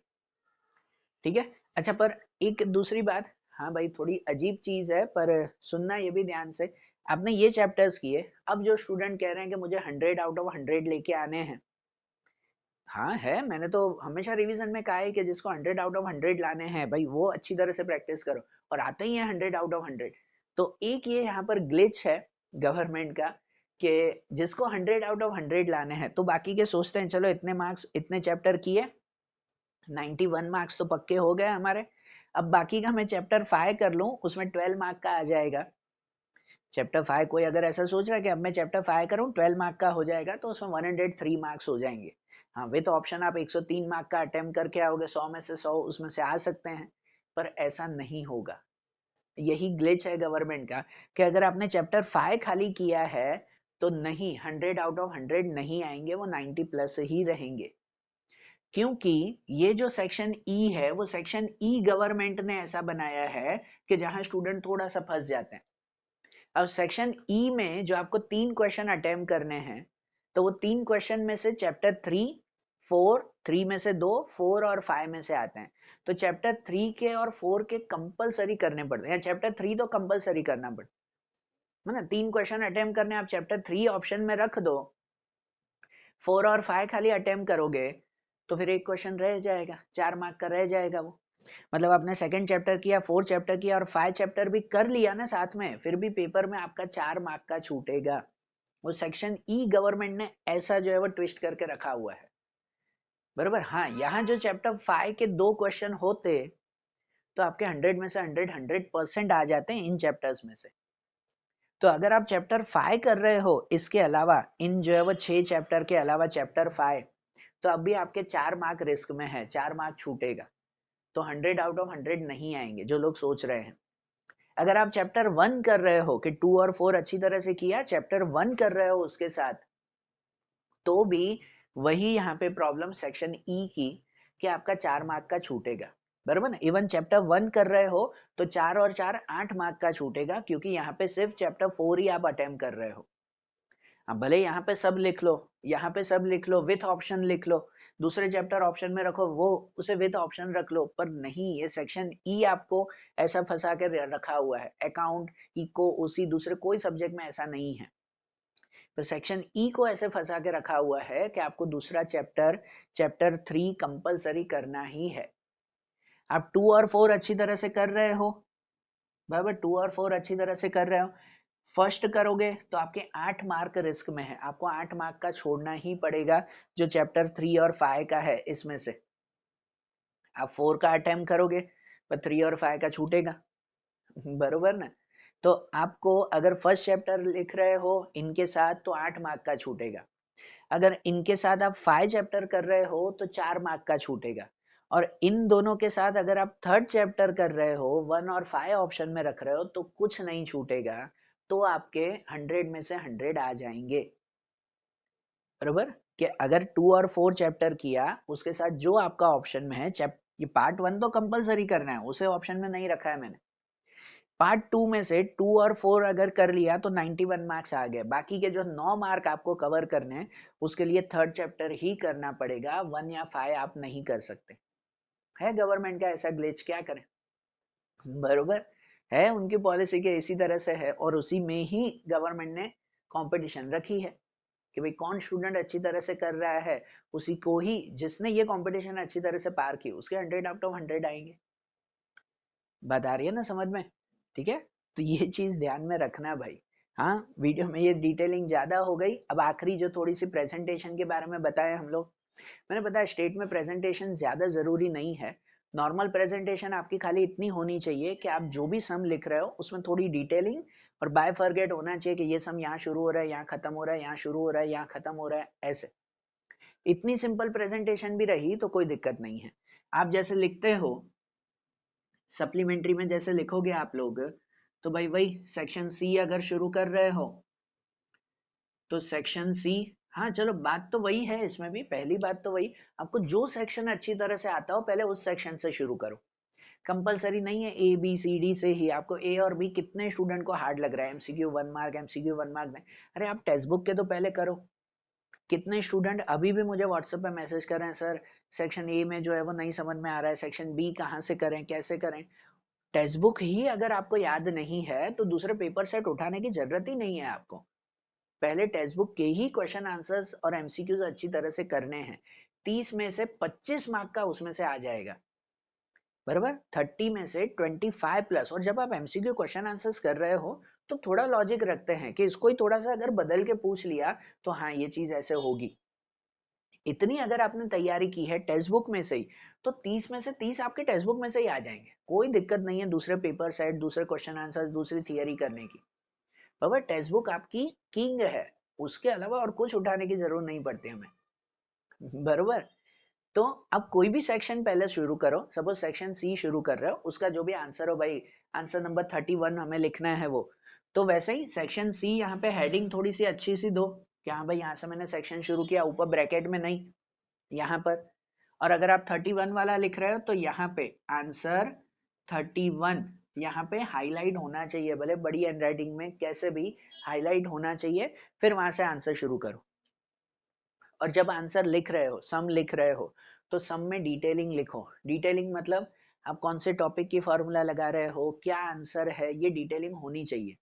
ठीक है, अच्छा, पर एक दूसरी बात, हाँ भाई थोड़ी अजीब चीज है पर सुनना ये भी ध्यान से। आपने ये चैप्टर्स किए, अब जो स्टूडेंट कह रहे हैं कि मुझे 100 आउट ऑफ 100 लेके आने हैं, हाँ है, मैंने तो हमेशा रिवीजन में कहा है कि जिसको 100 आउट ऑफ 100 लाने हैं भाई वो अच्छी तरह से प्रैक्टिस करो, और आते ही है 100 आउट ऑफ 100। तो एक ये यहाँ पर ग्लिच है गवर्नमेंट का कि जिसको 100 आउट ऑफ 100 लाने हैं, तो बाकी के सोचते हैं चलो इतने मार्क्स इतने चैप्टर किए, 91 मार्क्स तो पक्के हो गए हमारे, अब बाकी का मैं चैप्टर 5 कर लूं, उसमें 12 मार्क का आ जाएगा। चैप्टर 5 कोई अगर ऐसा सोच रहा है कि अब मैं चैप्टर 5 करूं 12 मार्क का हो जाएगा, तो उसमें 103 मार्क्स हो जाएंगे। हाँ, विद ऑप्शन आप 103 मार्क का अटेम्प्ट करके आओगे, 100 में से 100 उसमें से आ सकते हैं, पर ऐसा नहीं होगा। यही ग्लिच है गवर्नमेंट का कि अगर आपने चैप्टर 5 खाली किया है तो नहीं, 100 आउट ऑफ 100 नहीं आएंगे, वो 90 प्लस ही रहेंगे। क्योंकि ये जो सेक्शन ई है, वो सेक्शन ई गवर्नमेंट ने ऐसा बनाया है कि जहां स्टूडेंट थोड़ा सा फंस जाते हैं। अब सेक्शन ई में जो आपको 3 क्वेश्चन अटेम्प्ट करने हैं, तो वो 3 क्वेश्चन में से चैप्टर 3 4 3 में से 2 4 और 5 में से आते हैं। तो चैप्टर 3 के और 4 के कंपलसरी करने पड़ते हैं, या चैप्टर 3 तो कंपलसरी करना पड़ता है ना। 3 क्वेश्चन अटेम्प्ट करने, आप चैप्टर 3 ऑप्शन में रख दो, 4 और 5 खाली अटेम्प्ट करोगे, तो फिर एक क्वेश्चन रह जाएगा, 4 मार्क का रह जाएगा वो। मतलब आपने सेकंड चैप्टर किया, 4 चैप्टर किया और 5 चैप्टर भी कर लिया ना साथ में, फिर भी पेपर में आपका 4 मार्क का छूटेगा। वो सेक्शन ई गवर्नमेंट ने ऐसा जो है वो ट्विस्ट करके रखा हुआ है, बरोबर। हाँ, यहाँ जो चैप्टर 5 के 2 क्वेश्चन होते तो आपके 100 में से 100% आ जाते हैं इन चैप्टर्स में से। तो अगर आप चैप्टर 5 कर रहे हो, इसके अलावा इन जो है वो 6 चैप्टर के अलावा चैप्टर 5, तो अभी आपके 4 मार्क रिस्क में है, 4 मार्क छूटेगा, तो 100 आउट ऑफ 100 नहीं आएंगे जो लोग सोच रहे हैं। अगर आप चैप्टर 1 कर रहे हो कि 2 और 4 अच्छी तरह से किया, चैप्टर 1 कर रहे हो उसके साथ, तो भी वही यहाँ पे प्रॉब्लम सेक्शन ई की कि आपका 4 मार्क का छूटेगा, बराबर ना। इवन चैप्टर 1 कर रहे हो तो 4 और 4 8 मार्क का छूटेगा, क्योंकि यहाँ पे सिर्फ चैप्टर 4 ही आप अटेम्प्ट कर रहे हो। अब भले यहाँ पे सब लिख लो, यहाँ पे सब लिख लो, विथ ऑप्शन लिख लो, दूसरे चैप्टर ऑप्शन में रखो, वो उसे विथ ऑप्शन रख लो, पर नहीं, ये सेक्शन ई आपको ऐसा फंसा कर रखा हुआ है। अकाउंट, इको, उसी दूसरे कोई सब्जेक्ट में ऐसा नहीं है। पर सेक्शन ई को ऐसे फंसा के रखा हुआ है कि आपको दूसरा चैप्टर 3 कंपलसरी करना ही है। आप 2 और 4 अच्छी तरह से कर रहे हो, बराबर, 2 और 4 अच्छी तरह से कर रहे हो। फर्स्ट करोगे तो आपके 8 मार्क रिस्क में है, आपको 8 मार्क का छोड़ना ही पड़ेगा जो चैप्टर 3 और 5 का है इसमें से। आप 4 का अटेम्प्ट करोगे पर 3 और 5 का छूटेगा, बरोबर ना। तो आपको अगर फर्स्ट चैप्टर लिख रहे हो इनके साथ तो 8 मार्क का छूटेगा, अगर इनके साथ आप 5 चैप्टर कर रहे हो तो 4 मार्क का छूटेगा, और इन दोनों के साथ अगर आप थर्ड चैप्टर कर रहे हो 1 और 5 ऑप्शन में रख रहे हो तो कुछ नहीं छूटेगा, तो आपके 100 में से 100 आ जाएंगे, बरोबर। कि अगर 2 और 4 चैप्टर किया उसके साथ जो आपका ऑप्शन में है, ये पार्ट 1 तो कंपलसरी करना है, उसे ऑप्शन में नहीं रखा है मैंने। पार्ट 2 में से 2 और 4 अगर कर लिया तो 91 मार्क्स आ गए, बाकी के जो 9 मार्क आपको कवर करने हैं उसके लिए थर्ड चैप्टर ही करना पड़ेगा, 1 या 5 आप नहीं कर सकते। है गवर्नमेंट का ऐसा ग्लिच, क्या करें, बरोबर है, उनकी पॉलिसी के इसी तरह से है, और उसी में ही गवर्नमेंट ने कंपटीशन रखी है कि भाई कौन स्टूडेंट अच्छी तरह से कर रहा है, उसी को ही, जिसने ये कंपटीशन अच्छी तरह से पार की उसके 100 आउट ऑफ 100 आएंगे। बात आ रही है ना समझ में, ठीक है। तो ये चीज ध्यान में रखना भाई। हाँ, वीडियो में ये डिटेलिंग ज्यादा हो गई। अब आखिरी जो थोड़ी सी प्रेजेंटेशन के बारे में बताया हम लोग, मैंने बताया स्टेट में प्रेजेंटेशन ज्यादा जरूरी नहीं है। नॉर्मल प्रेजेंटेशन आपकी खाली इतनी होनी चाहिए कि आप जो भी सम लिख रहे हो उसमें थोड़ी डिटेलिंग और बाय फॉरगेट होना चाहिए कि ये सम यहाँ शुरू हो रहा है, यहाँ खत्म हो रहा है, यहाँ शुरू हो रहा है, यहाँ खत्म हो रहा है, ऐसे। इतनी सिंपल प्रेजेंटेशन भी रही तो कोई दिक्कत नहीं है। आप जैसे लिखते हो सप्लीमेंट्री में, जैसे लिखोगे आप लोग, तो भाई वही सेक्शन सी अगर शुरू कर रहे हो तो सेक्शन सी, हाँ चलो बात तो वही है, इसमें भी पहली बात तो वही, आपको जो सेक्शन अच्छी तरह से आता हो पहले उस सेक्शन से शुरू करो। कंपलसरी नहीं है ए बी सी डी से ही, आपको ए और बी कितने स्टूडेंट को हार्ड लग रहा है, एमसीक्यू 1 मार्क, एमसीक्यू 1 मार्क नहीं, अरे आप टेक्स्ट बुक के तो पहले करो। कितने स्टूडेंट अभी भी मुझे व्हाट्सएप पे मैसेज कर रहे हैं, सर सेक्शन ए में जो है वो नहीं समझ में आ रहा है, सेक्शन बी कहाँ से करें, कैसे करें। टेक्स्ट बुक ही अगर आपको याद नहीं है तो दूसरे पेपर सेट उठाने की जरूरत ही नहीं है आपको, पहले टेक्स्ट बुक के ही क्वेश्चन आंसर्स और एमसीक्यूज अच्छी तरह से करने हैं। 30 में से 25 मार्क का उसमें से आ जाएगा, बराबर, 30 में से 25 प्लस। और जब आप एमसीक्यू क्वेश्चन आंसर्स कर रहे हो तो थोड़ा लॉजिक रखते हैं कि इसको ही थोड़ा सा अगर बदल के पूछ लिया तो हाँ ये चीज ऐसे होगी। इतनी अगर आपने तैयारी की है टेक्स्ट बुक में से ही तो 30 में से 30 आपके टेक्स्ट बुक में से ही आ जाएंगे, कोई दिक्कत नहीं है दूसरे पेपर सेट, दूसरे क्वेश्चन आंसर्स, दूसरी थियरी करने की। बाबा टेक्स्ट बुक आपकी किंग है, उसके अलावा और कुछ उठाने की जरूरत नहीं पड़ती हमें, बरोबर। तो अब कोई भी सेक्शन पहले शुरू करो, सपोज सेक्शन सी शुरू कर रहे हो, उसका जो भी आंसर हो भाई, आंसर नंबर 31 हमें लिखना है वो, तो वैसे ही सेक्शन सी यहाँ पे हेडिंग थोड़ी सी अच्छी सी दो कि हाँ भाई यहाँ से मैंने सेक्शन शुरू किया, ऊपर ब्रैकेट में नहीं, यहाँ पर। और अगर आप 31 वाला लिख रहे हो तो यहाँ पे आंसर 31 यहाँ पे हाईलाइट होना चाहिए, भले बड़ी हैंडराइटिंग में कैसे भी हाईलाइट होना चाहिए, फिर वहां से आंसर शुरू करो। और जब आंसर लिख रहे हो, सम लिख रहे हो, तो सम में डिटेलिंग लिखो। डिटेलिंग मतलब आप कौन से टॉपिक की फॉर्मूला लगा रहे हो, क्या आंसर है, ये डिटेलिंग होनी चाहिए,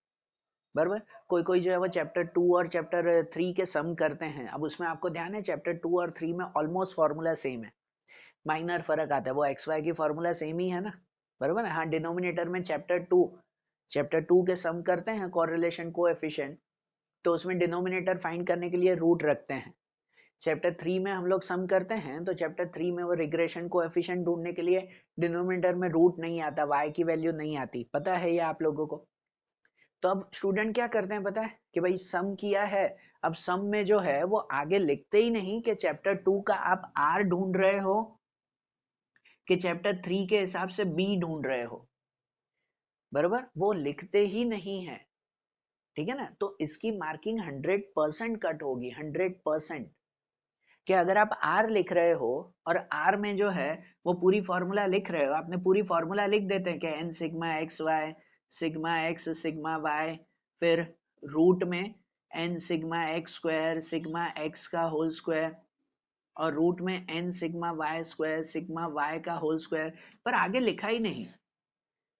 बराबर। कोई कोई जो है वो चैप्टर 2 और चैप्टर 3 के सम करते हैं, अब उसमें आपको ध्यान है चैप्टर 2 और 3 में ऑलमोस्ट फॉर्मूला सेम है, माइनर फर्क आता है, वो एक्स वाई की फॉर्मूला सेम ही है ना, बराबर। हाँ, डिनोमिनेटर में चैप्टर टू के सम करते हैं कोरिलेशन कोएफिशिएंट, तो उसमें डिनोमिनेटर फाइंड करने के लिए रूट रखते हैं। चैप्टर 3 में हम लोग सम करते हैं तो चैप्टर 3 में वो रिग्रेशन कोएफिशिएंट ढूंढने के लिए डिनोमिनेटर में रूट नहीं आता, y की वैल्यू नहीं आती, पता है ये आप लोगों को। तो अब स्टूडेंट क्या करते हैं पता है कि भाई सम किया है, अब सम में जो है वो आगे लिखते ही नहीं कि चैप्टर 2 का आप r ढूंढ रहे हो कि चैप्टर 3 के हिसाब से b ढूंढ रहे हो, बराबर, वो लिखते ही नहीं है, ठीक है ना। तो इसकी मार्किंग 100% कट होगी, 100%। कि अगर आप R लिख रहे हो और R में जो है वो पूरी फॉर्मूला लिख रहे हो, आपने पूरी फॉर्मूला लिख देते हैं कि n sigma x y, sigma x sigma y, फिर रूट में n sigma x square, sigma x का होल स्क्वायर, और रूट में n sigma y square, sigma y का होल स्क्वायर, पर आगे लिखा ही नहीं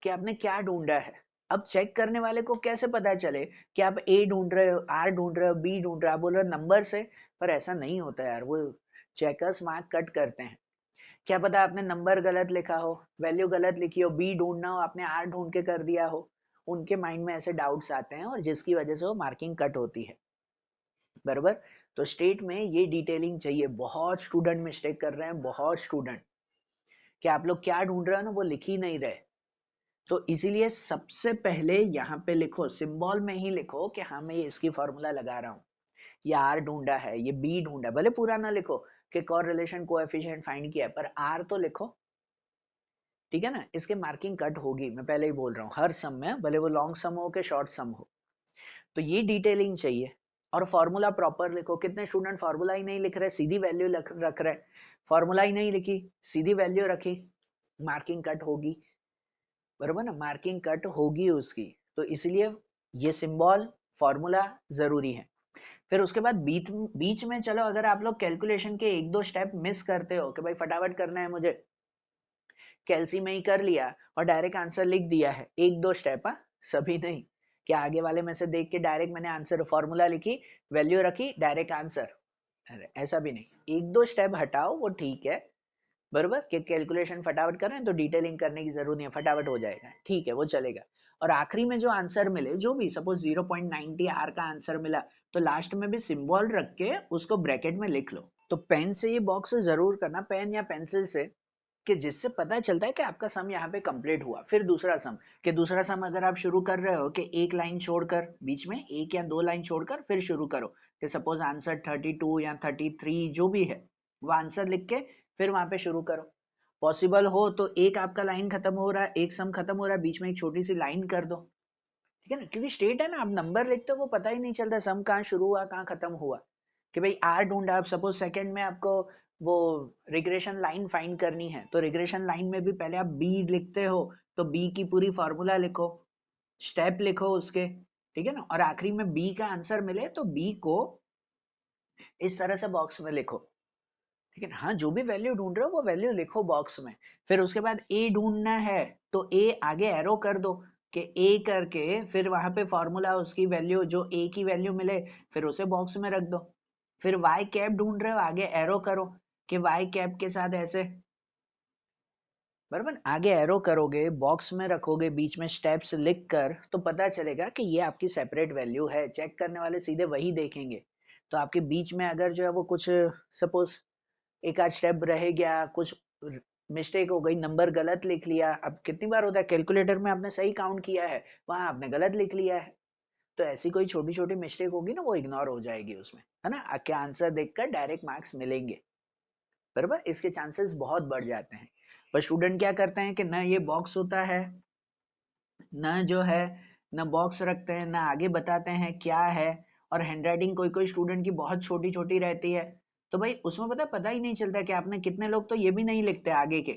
कि आपने क्या ढूंढा है। अब चेक करने वाले को कैसे पता चले कि आप ए ढूंढ रहे हो, आर ढूंढ रहे हो, बी ढूंढ रहे हो, आप बोल रहे हो नंबर से, पर ऐसा नहीं होता यार, वो चेकर्स मार्क कट करते हैं। क्या पता आपने नंबर गलत लिखा हो, वैल्यू गलत लिखी हो, बी ढूंढना हो आपने आर ढूंढ के कर दिया हो। उनके माइंड में ऐसे डाउट्स आते हैं और जिसकी वजह से वो मार्किंग कट होती है, बराबर। तो स्टेट में ये डिटेलिंग चाहिए। बहुत स्टूडेंट मिस्टेक कर रहे हैं, बहुत स्टूडेंट, कि आप लोग क्या ढूंढ रहे हो ना वो लिख ही नहीं रहे। तो इसीलिए सबसे पहले यहाँ पे लिखो, सिंबल में ही लिखो कि हाँ मैं ये इसकी फॉर्मूला लगा रहा हूँ, ये आर ढूंढा है, ये बी ढूंढा है। भले पूरा ना लिखो कि कोरिलेशन कोएफिशिएंट फाइंड किया है, पर आर तो लिखो, ठीक है ना। इसके मार्किंग कट होगी, मैं पहले ही बोल रहा हूँ, हर सम में, भले वो लॉन्ग सम हो के शॉर्ट सम हो। तो ये डिटेलिंग चाहिए। और फॉर्मूला प्रॉपर लिखो। कितने स्टूडेंट फॉर्मूला ही नहीं लिख रहे, सीधी वैल्यू रख रहे, फॉर्मूला ही नहीं लिखी, सीधी वैल्यू रखी, मार्किंग कट होगी, बराबर ना, मार्किंग कट होगी उसकी। तो इसलिए ये सिंबल फॉर्मूला जरूरी है। फिर उसके बाद बीच बीच में चलो, अगर आप लोग कैलकुलेशन के एक दो स्टेप मिस करते हो कि भाई फटाफट करना है मुझे, कैलसी में ही कर लिया और डायरेक्ट आंसर लिख दिया है, एक दो स्टेप, हाँ, सभी नहीं, कि आगे वाले में से देख के डायरेक्ट मैंने आंसर फॉर्मूला लिखी, वैल्यू रखी, डायरेक्ट आंसर। अरे ऐसा भी नहीं, एक दो स्टेप हटाओ, वो ठीक है, बरोबर, कि कैलकुलेशन फटाफट कर रहे हैं तो डिटेलिंग करने की जरूरत नहीं है, फटाफट हो जाएगा, ठीक है, वो चलेगा। और आखिरी में जो आंसर मिले, जो भी सपोज 0.90 आर का आंसर मिला, तो लास्ट में भी सिंबल रख के उसको ब्रैकेट में लिख लो। तो पेन से ये बॉक्स जरूर करना, पेन या पेंसिल से, कि जिससे पता चलता है कि आपका सम यहाँ पे कंप्लीट हुआ। फिर दूसरा सम, कि दूसरा सम अगर आप शुरू कर रहे हो कि एक लाइन छोड़कर, बीच में एक या दो लाइन छोड़कर फिर शुरू करो, कि सपोज आंसर 32 या 33 जो भी है वो आंसर लिख के फिर वहां पे शुरू करो। पॉसिबल हो तो एक आपका लाइन खत्म हो रहा है, एक सम खत्म हो रहा है, बीच में एक छोटी सी लाइन कर दो, ठीक है ना, क्योंकि स्टेट है ना, आप नंबर लिखते हो वो पता ही नहीं चलता सम कहाँ शुरू हुआ कहाँ खत्म हुआ। कि भाई आर ढूंढा, आप सपोज सेकंड में आपको वो रिग्रेशन लाइन फाइंड करनी है, तो रिग्रेशन लाइन में भी पहले आप बी लिखते हो, तो बी की पूरी फॉर्मूला लिखो, स्टेप लिखो उसके, ठीक है ना, और आखिरी में बी का आंसर मिले तो बी को इस तरह से बॉक्स में लिखो, ठीक है ना। हाँ, जो भी वैल्यू ढूंढ रहे हो वो वैल्यू लिखो बॉक्स में। फिर उसके बाद ए ढूंढना है तो ए आगे एरो कर दो, कि ए करके फिर वहां पे फॉर्मूला उसकी वैल्यू, जो ए की वैल्यू मिले फिर उसे बॉक्स में रख दो। फिर वाई कैप ढूंढ रहे हो, आगे एरो करो कि वाई कैप के साथ ऐसे, बराबर, आगे एरो करोगे, बॉक्स में रखोगे, बीच में स्टेप्स लिख कर, तो पता चलेगा कि ये आपकी सेपरेट वैल्यू है। चेक करने वाले सीधे वही देखेंगे। तो आपके बीच में अगर जो है वो कुछ सपोज एक आध स्टेप रह गया, कुछ मिस्टेक हो गई, नंबर गलत लिख लिया, अब कितनी बार होता है कैलकुलेटर में आपने सही काउंट किया है, वहां आपने गलत लिख लिया है, तो ऐसी कोई छोटी छोटी मिस्टेक होगी ना, वो इग्नोर हो जाएगी उसमें, है ना, क्या आंसर देखकर डायरेक्ट मार्क्स मिलेंगे, बराबर, इसके चांसेस बहुत बढ़ जाते हैं। पर स्टूडेंट क्या करते हैं कि ना ये बॉक्स होता है, न जो है, न बॉक्स रखते हैं, न आगे बताते हैं क्या है, और हैंडराइटिंग कोई कोई स्टूडेंट की बहुत छोटी छोटी रहती है, तो भाई उसमें पता ही नहीं चलता कि आपने, कितने लोग तो ये भी नहीं लिखते आगे के,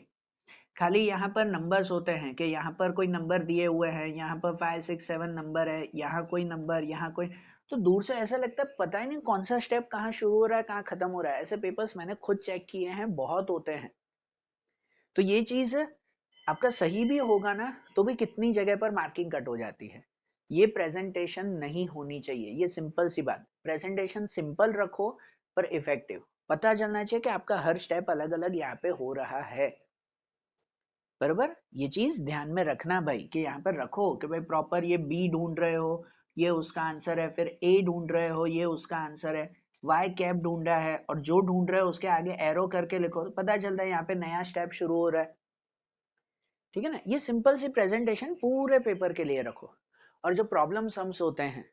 खाली यहाँ पर नंबर्स होते हैं कि यहाँ पर कोई नंबर दिए हुए हैं, यहाँ पर 5 6 7 नंबर है, यहाँ कोई नंबर, यहाँ कोई, तो दूर से ऐसा लगता है पता ही नहीं कौन सा स्टेप कहाँ शुरू हो रहा है कहाँ खत्म हो रहा है। ऐसे पेपर्स मैंने खुद चेक किए हैं, बहुत होते हैं। तो ये चीज आपका सही भी होगा ना, तो भी कितनी जगह पर मार्किंग कट हो जाती है। ये प्रेजेंटेशन नहीं होनी चाहिए, ये सिंपल सी बात, प्रेजेंटेशन सिंपल रखो पर इफेक्टिव, पता चलना चाहिए कि आपका हर स्टेप अलग अलग यहाँ पे हो रहा है, बराबर। ये चीज ध्यान में रखना भाई, कि यहाँ पर रखो कि भाई प्रॉपर ये बी ढूंढ रहे हो, ये उसका आंसर है, फिर ए ढूंढ रहे हो, ये उसका आंसर है, वाई कैप ढूंढा है, और जो ढूंढ रहे हो उसके आगे एरो करके लिखो, तो पता चलता है यहाँ पे नया स्टेप शुरू हो रहा है, ठीक है ना। ये सिंपल सी प्रेजेंटेशन पूरे पेपर के लिए रखो। और जो प्रॉब्लम सम्स होते हैं,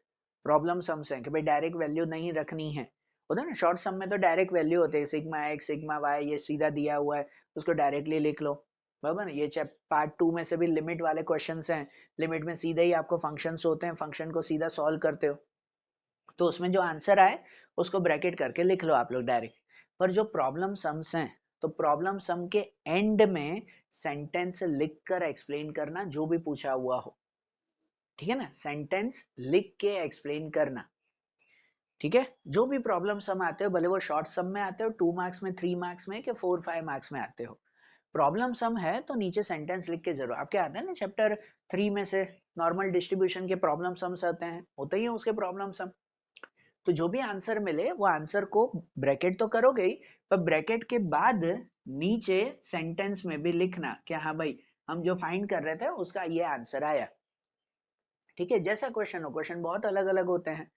प्रॉब्लम सम्स हैं कि भाई डायरेक्ट वैल्यू नहीं रखनी है, होता है ना, शॉर्ट सम में तो डायरेक्ट वैल्यू होते हैं, सिग्मा एक्स सिग्मा वाई, ये सीधा दिया हुआ है, उसको डायरेक्टली लिख लो, बराबर। ये पार्ट 2 में से भी लिमिट वाले क्वेश्चंस हैं, लिमिट में सीधे ही आपको फंक्शंस होते हैं, फंक्शन को सीधा सॉल्व करते हो, तो उसमें जो आंसर आए उसको ब्रैकेट करके लिख लो आप लोग डायरेक्ट। पर जो प्रॉब्लम सम्स हैं, तो प्रॉब्लम सम के एंड में सेंटेंस लिख कर एक्सप्लेन करना जो भी पूछा हुआ हो, ठीक है ना, सेंटेंस लिख के एक्सप्लेन करना, ठीक है। जो भी प्रॉब्लम सम आते हो, भले वो शॉर्ट सम में आते हो, 2 मार्क्स में, 3 मार्क्स में, कि 4 5 मार्क्स में आते हो, प्रॉब्लम सम है तो नीचे सेंटेंस लिख के जरूर, आपके आते हैं ना चैप्टर 3 में से नॉर्मल डिस्ट्रीब्यूशन के प्रॉब्लम सम्स आते हैं, होते ही हैं उसके प्रॉब्लम सम। तो जो भी आंसर मिले वो आंसर को ब्रैकेट तो करोगे ही, पर ब्रैकेट के बाद नीचे सेंटेंस में भी लिखना कि हाँ भाई हम जो फाइंड कर रहे थे उसका ये आंसर आया। ठीक है, जैसा क्वेश्चन हो, क्वेश्चन बहुत अलग अलग होते हैं,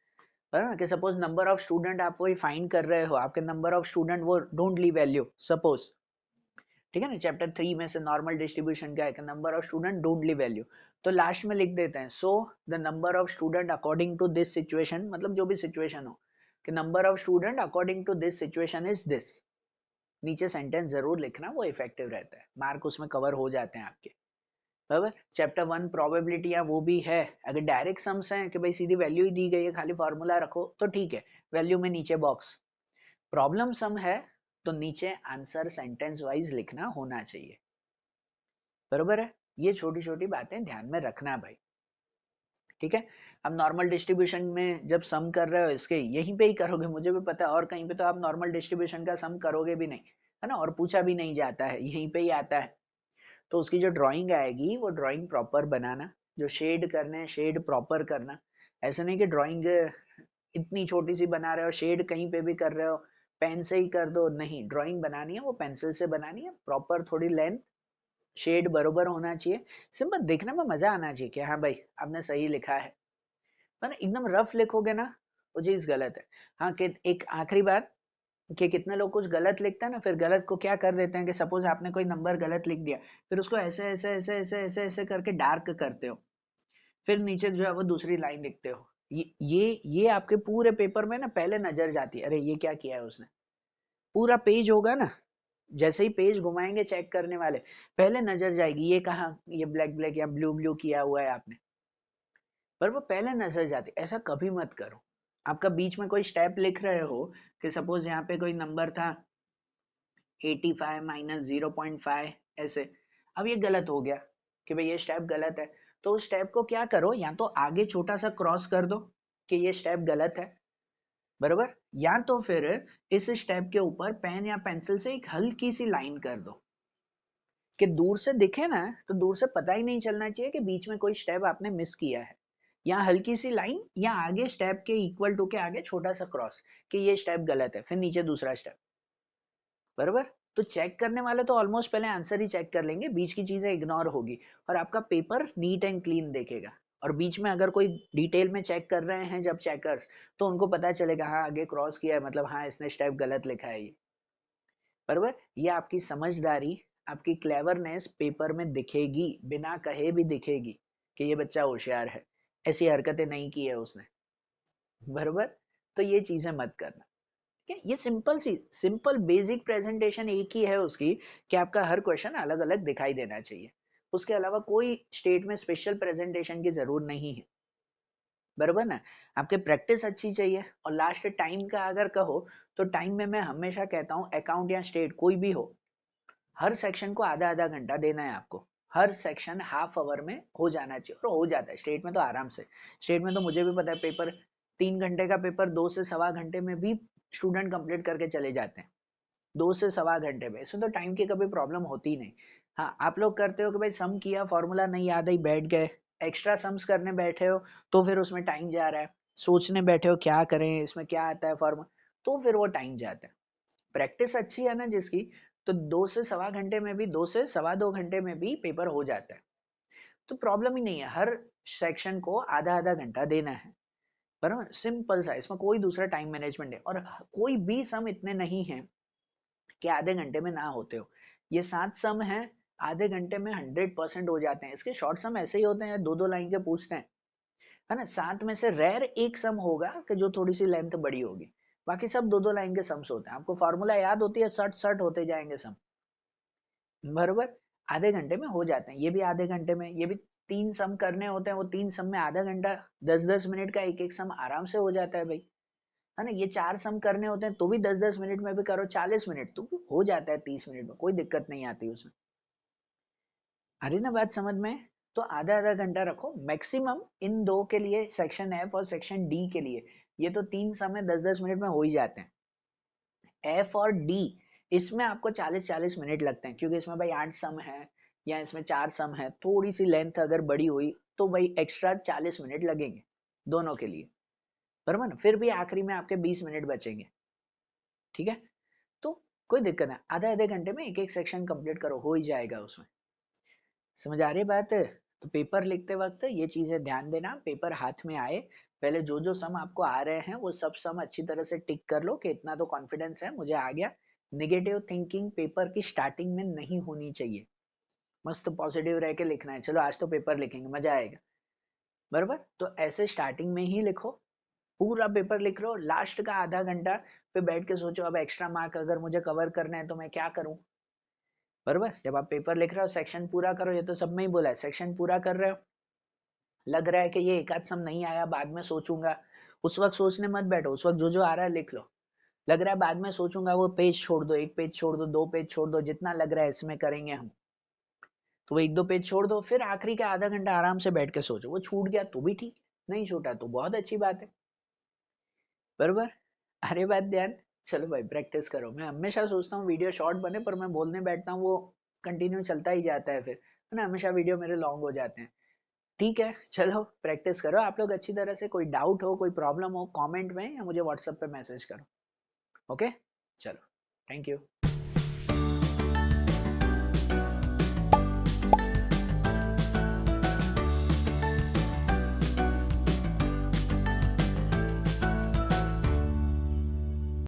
है ना, कि सपोज नंबर ऑफ स्टूडेंट आप वही फाइंड कर रहे हो, आपके नंबर ऑफ स्टूडेंट वो डोंट लीव वैल्यू सपोज, ठीक है ना, चैप्टर 3 में से नॉर्मल डिस्ट्रीब्यूशन का है, number of student don't leave value, तो लास्ट में लिख देते हैं so the number of student according to this situation, मतलब जो भी सिचुएशन हो कि number of student according to this situation is this, नीचे सेंटेंस जरूर लिखना, वो इफेक्टिव रहता है, मार्क उसमें कवर हो जाते हैं आपके। बराबर, चैप्टर 1 प्रोबेबिलिटी या वो भी है, अगर डायरेक्ट सम्स हैं कि भाई सीधी वैल्यू ही दी गई है खाली फॉर्मूला रखो तो ठीक है, वैल्यू में नीचे बॉक्स, प्रॉब्लम सम है तो नीचे आंसर सेंटेंस वाइज लिखना होना चाहिए। बरोबर है, ये छोटी छोटी बातें ध्यान में रखना भाई। ठीक है, अब नॉर्मल डिस्ट्रीब्यूशन में जब सम कर रहे हो इसके यहीं पे ही करोगे, मुझे भी पता है, और कहीं पे तो आप नॉर्मल डिस्ट्रीब्यूशन का सम करोगे भी नहीं, है ना, और पूछा भी नहीं जाता है, यहीं पे ही आता है। तो उसकी जो ड्राइंग आएगी वो ड्राइंग प्रॉपर बनाना, जो शेड करने हैं शेड प्रॉपर करना, ऐसा नहीं कि ड्राइंग इतनी छोटी सी बना रहे हो, शेड कहीं पे भी कर रहे हो, पेन से ही कर दो, नहीं, ड्राइंग बनानी है वो पेंसिल से बनानी है, प्रॉपर थोड़ी लेंथ शेड बरोबर होना चाहिए, सिंपल देखने में मजा आना चाहिए कि हाँ भाई आपने सही लिखा है, पर एकदम रफ लिखोगे ना वो चीज गलत है। हाँ, कि एक आखिरी बात, कि कितने लोग कुछ गलत लिखते हैं ना, फिर गलत को क्या कर देते हैं कि सपोज आपने कोई नंबर गलत लिख दिया, फिर उसको ऐसे ऐसे ऐसे ऐसे ऐसे ऐसे करके डार्क करते हो, फिर नीचे जो है वो दूसरी लाइन लिखते हो, ये आपके पूरे पेपर में ना पहले नजर जाती है, अरे ये क्या किया है उसने, पूरा पेज होगा ना, जैसे ही पेज घुमाएंगे चेक करने वाले पहले नजर जाएगी, ये कहाँ ये ब्लैक ब्लैक या ब्लू ब्लू किया हुआ है आपने, पर वो पहले नजर जाती, ऐसा कभी मत करो। आपका बीच में कोई स्टेप लिख रहे हो कि सपोज यहाँ पे कोई नंबर था 85 माइनस 0.5 ऐसे, अब ये गलत हो गया कि भाई ये स्टेप गलत है, तो उस स्टेप को क्या करो, या तो आगे छोटा सा क्रॉस कर दो कि ये स्टेप गलत है, बरोबर, या तो फिर इस स्टेप के ऊपर पेन या पेंसिल से एक हल्की सी लाइन कर दो कि दूर से दिखे ना, तो दूर से पता ही नहीं चलना चाहिए कि बीच में कोई स्टेप आपने मिस किया है, या हल्की सी लाइन या आगे स्टेप के इक्वल टू के आगे छोटा सा क्रॉस कि ये स्टेप गलत है, फिर नीचे दूसरा स्टेप, बरोबर। तो चेक करने वाले तो ऑलमोस्ट पहले आंसर ही चेक कर लेंगे, बीच की चीजें इग्नोर होगी, और आपका पेपर नीट एंड क्लीन देखेगा। और बीच में अगर कोई डिटेल में चेक कर रहे हैं जब चेकर्स, तो उनको पता चलेगा हाँ आगे क्रॉस किया है, मतलब हाँ इसने स्टेप गलत लिखा है ये, बरोबर। ये आपकी समझदारी, आपकी क्लेवरनेस पेपर में दिखेगी, बिना कहे भी दिखेगी कि ये बच्चा होशियार है, ऐसी हरकतें नहीं की है उसने, बरोबर। तो ये चीजें मत करना। क्या ये सिंपल सी सिंपल बेसिक प्रेजेंटेशन एक ही है उसकी, कि आपका हर क्वेश्चन अलग अलग दिखाई देना चाहिए, उसके अलावा कोई स्टेट में स्पेशल प्रेजेंटेशन की जरूरत नहीं है, बरोबर ना। आपके प्रैक्टिस अच्छी चाहिए, और लास्ट टाइम का अगर कहो तो टाइम में मैं हमेशा कहता हूँ अकाउंट या स्टेट कोई भी हो, हर सेक्शन को आधा आधा घंटा देना है आपको, हर सेक्शन हाफ आवर में हो जाना चाहिए, और हो जाता है स्टेट में तो आराम से, स्टेट में तो मुझे भी पता है पेपर 3 घंटे का पेपर 2 से सवा घंटे में भी स्टूडेंट कंप्लीट करके चले जाते हैं, 2 से सवा घंटे में, इसमें तो टाइम की कभी प्रॉब्लम होती ही नहीं। हाँ, आप लोग करते हो कि भाई सम किया फॉर्मूला नहीं याद आई बैठ गए, एक्स्ट्रा सम्स करने बैठे हो तो फिर उसमें टाइम जा रहा है, सोचने बैठे हो क्या करें इसमें क्या आता है फॉर्मूला, तो फिर वो टाइम जाता है। प्रैक्टिस अच्छी है ना जिसकी, तो 2 से सवा घंटे में भी 2 से सवा 2 घंटे में भी पेपर हो जाता है, तो प्रॉब्लम ही नहीं है, हर सेक्शन को आधा आधा घंटा देना है, बराबर, सिंपल सा, इसमें कोई दूसरा टाइम मैनेजमेंट है, और कोई भी सम इतने नहीं है कि आधे घंटे में ना होते हो, ये 7 सम है, आधे घंटे में 100% हो जाते हैं, इसके शॉर्ट सम ऐसे ही होते हैं, 2 2 लाइन के पूछते हैं, है ना, 7 में से रेयर एक सम होगा कि जो थोड़ी सी लेंथ बड़ी होगी, बाकी सब 2 2 लाइन के सम्स होते हैं, आपको फॉर्मूला याद होती है, सट सट होते जाएंगे सम, बरोबर, आधे घंटे में हो जाते हैं, ये भी आधे घंटे में, ये भी 3 सम करने होते हैं, वो 3 सम में आधा घंटा, 10 10 मिनट का एक एक सम आराम से हो जाता है भाई, है ना, ये 4 सम करने होते हैं तो भी 10 10 मिनट में भी करो, 40 मिनट तो भी हो जाता है, 30 मिनट में कोई दिक्कत नहीं आती उसमें, आ रही ना बात समझ में। तो आधा आधा घंटा रखो मैक्सिमम, इन दो के लिए सेक्शन एफ और सेक्शन डी के लिए, ये तो 3 सम है 10 10 मिनट में हो ही जाते हैं, एफ और डी इसमें आपको 40-40 मिनट लगते हैं, क्योंकि इसमें भाई 8 सम है या इसमें 4 सम है, थोड़ी सी लेंथ अगर बड़ी हुई तो भाई एक्स्ट्रा 40 मिनट लगेंगे दोनों के लिए, बराबर ना। फिर भी आखिरी में आपके 20 मिनट बचेंगे, ठीक है। तो कोई दिक्कत नहीं, आधे आधे घंटे में एक एक सेक्शन कंप्लीट करो, हो ही जाएगा उसमें। समझ आ रही बात है? तो पेपर लिखते वक्त ये चीजें ध्यान देना, पेपर हाथ में आए पहले जो जो सम आपको आ रहे हैं वो सब सम अच्छी तरह से टिक कर लो कि इतना तो कॉन्फिडेंस है मुझे आ गया। निगेटिव थिंकिंग पेपर की स्टार्टिंग में नहीं होनी चाहिए, मस्त पॉजिटिव रह के लिखना है, चलो आज तो पेपर लिखेंगे मजा आएगा, बराबर। तो ऐसे स्टार्टिंग में ही लिखो, पूरा पेपर लिख लो, लास्ट का आधा घंटा पे बैठ के सोचो अब एक्स्ट्रा मार्क अगर मुझे कवर करना है तो मैं क्या करूं, बराबर। जब आप पेपर लिख रहे हो सेक्शन पूरा करो, ये तो सब में ही बोला है, सेक्शन पूरा कर रहे हो, लग रहा है कि ये एक आध सम नहीं आया बाद में सोचूंगा, उस वक्त सोचने मत बैठो, उस वक्त जो जो आ रहा है लिख लो। लग रहा है बाद में सोचूंगा, वो पेज छोड़ दो, एक पेज छोड़ दो, दो पेज छोड़ दो, जितना लग रहा है इसमें करेंगे हम, तो वो एक दो पेज छोड़ दो, फिर आखिरी का आधा घंटा आराम से बैठ के सोचो। वो छूट गया तो भी ठीक, नहीं छूटा तो बहुत अच्छी बात है, बरोबर। अरे बात ध्यान। चलो भाई प्रैक्टिस करो, मैं हमेशा सोचता हूँ वीडियो शॉर्ट बने, पर मैं बोलने बैठता हूँ वो कंटिन्यू चलता ही जाता है, फिर है ना, हमेशा वीडियो मेरे लॉन्ग हो जाते हैं। ठीक है, चलो प्रैक्टिस करो आप लोग अच्छी तरह से, कोई डाउट हो कोई प्रॉब्लम हो कमेंट में या मुझे व्हाट्सएप पे मैसेज करो, ओके। चलो, थैंक यू।